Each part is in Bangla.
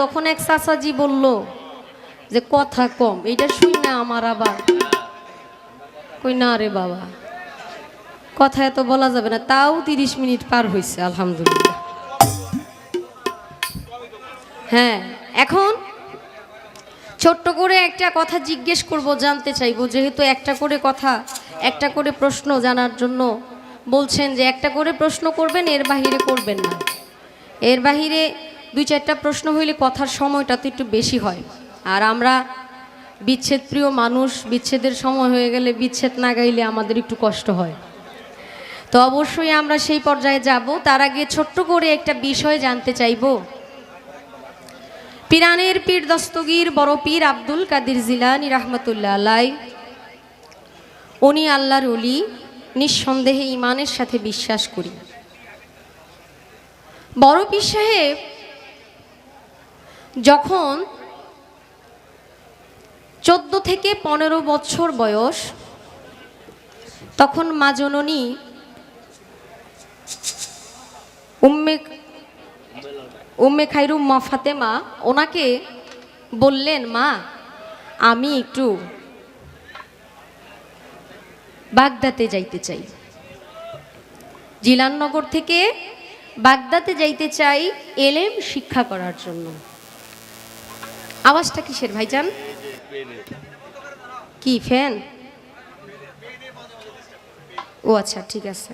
তখন এক চাচাজি বলল যে কথা কম, এইটা শুনে আমার আবার কই না রে বাবা, কথা এত বলা যাবে না। তাও 30 মিনিট পার হয়েছে আলহামদুলিল্লাহ। হ্যাঁ, এখন ছোট্ট করে একটা কথা জিজ্ঞেস করব, জানতে চাইবো, যেহেতু একটা করে কথা, একটা করে প্রশ্ন জানার জন্য বলছেন যে একটা করে প্রশ্ন করবেন, এর বাহিরে করবেন না। এর বাহিরে 2-4টা প্রশ্ন হইলে কথার সময়টা তো একটু বেশি হয়। আর আমরা বিচ্ছেদ প্রিয় মানুষ, বিচ্ছেদের সময় হয়ে গেলে বিচ্ছেদ না গাইলে আমাদের একটু কষ্ট হয়। তো অবশ্যই আমরা সেই পর্যায়ে যাব। তার আগে ছোট্ট করে একটা বিষয় জানতে চাইব। পিরানের পীর দস্তগীর বড় পীর আব্দুল কাদের জিলানী রাহমাতুল্লাহ আলাইহি, উনি আল্লাহর ওলি, নিঃসন্দেহে ঈমানের সাথে বিশ্বাস করি। বড় পীর সাহেব যখন 14 থেকে 15 বছর বয়স, তখন মা জননী উম্মে খাইরুম মা ফাতেমা ওনাকে বললেন, মা আমি একটু বাগদাতে যাইতে চাই, জিলাননগর থেকে বাগদাতে যাইতে চাই এলেম শিক্ষা করার জন্য। আওয়াজটা কিসের ভাইজান? কি ফ্যান? ও আচ্ছা, ঠিক আছে।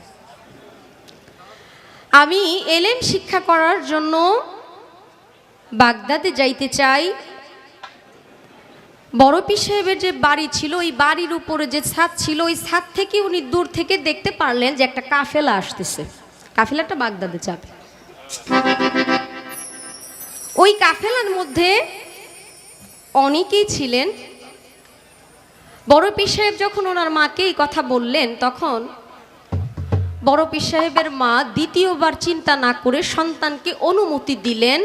আমি এলেম শিক্ষা করার জন্য বাগদাদে যাইতে চাই। বড় পীর সাহেবের যে বাড়ি ছিল, ওই বাড়ির উপরে যে ছাদ ছিল, ওই ছাদ থেকে উনি দূর থেকে দেখতে পারলেন যে একটা কাফেলা আসতেছে, কাফেলাটা বাগদাদে যাবে। ওই কাফেলার মধ্যে অনেকেই ছিলেন। বড় পীর সাহেব যখন ওনার মাকে এই কথা বললেন, তখন বড় পীর সাহেবের মা দ্বিতীয়বার চিন্তা না করে সন্তানকে অনুমতি দিলেন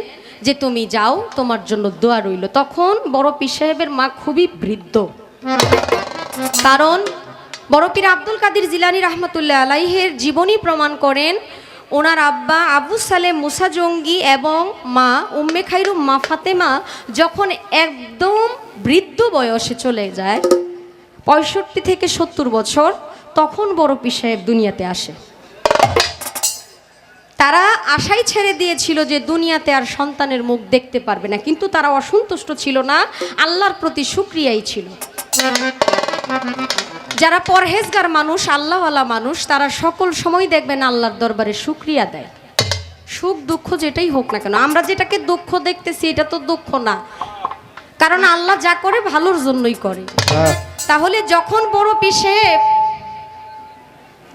যে তুমি যাও, তোমার জন্য দোয়া রইল। তখন বড় পীর সাহেবের মা খুবই বৃদ্ধ, কারণ বড় পীর আব্দুল কাদের জিলানী রাহমাতুল্লাহ আলাইহির জীবনী প্রমাণ করেন, ওনার আব্বা আবু সালেম মুসা জঙ্গি এবং মা উম্মে খাইরুম মা ফাতেমা যখন একদম বৃদ্ধ বয়সে চলে যায়, 65 থেকে 70 বছর, তখন বড় পীর সাহেব দুনিয়াতে আসে। তারা আশাই ছেড়ে দিয়েছিল যে দুনিয়াতে আর সন্তানের মুখ দেখতে পারবে না, কিন্তু তারা অসন্তুষ্ট ছিল না, আল্লাহর প্রতি শুকরিয়াই ছিল। যারা পরহেজগার মানুষ, আল্লাহওয়ালা মানুষ, তারা সকল সময় দেখবেন আল্লাহর দরবারে শুকরিয়া দেয়। সুখ দুঃখ যেটাই হোক না কেন, আমরা যেটাকে দুঃখ দেখতেছি এটা তো দুঃখ না, কারণ আল্লাহ যা করে ভালোর জন্যই করে। তাহলে যখন বড় পীর সাহেব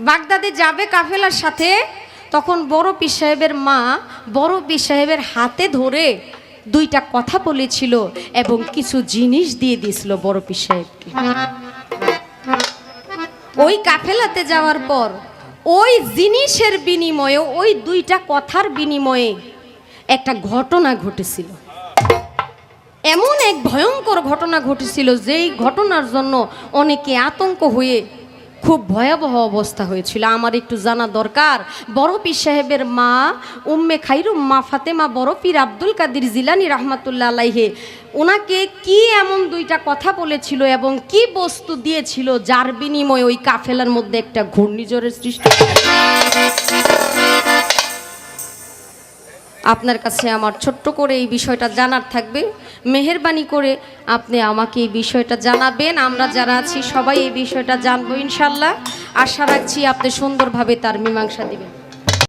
বাগদাদে যাবে কাফেলার সাথে, তখন বড় পীর সাহেবের মা বড় পীর সাহেবের হাতে ধরে 2টা কথা বলেছিল এবং কিছু জিনিস দিয়ে দিয়েছিল বড় পীর সাহেবকে। ওই কাফেলাতে যাওয়ার পর ওই জিনিসের বিনিময়ে, ওই 2টা কথার বিনিময়ে একটা ঘটনা ঘটেছিল। এমন এক ভয়ঙ্কর ঘটনা ঘটেছিল, যেই ঘটনার জন্য অনেকে আতঙ্ক হয়ে খুব ভয়াবহ অবস্থা হয়েছিল। আমার একটু জানা দরকার, বড় পীর সাহেবের মা উম্মে খাইরুম মা ফাতেমা বড় পীর আব্দুল কাদের জিলানী রাহমাতুল্লাহ আলাইহি ওনাকে কি এমন 2টা কথা বলেছিল এবং কি বস্তু দিয়েছিল যার বিনিময়ে ওই কাফেলার মধ্যে একটা ঘূর্ণিঝড়ের সৃষ্টি। আপনার কাছে আমার ছোট্ট করে এই বিষয়টা জানার থাকবে, মেহেরবানি করে আপনি আমাকে এই বিষয়টা জানাবেন। আমরা যারা আছি সবাই এই বিষয়টা জানবো ইনশাল্লাহ। আশা রাখছি আপনি সুন্দরভাবে তার মীমাংসা দিবেন।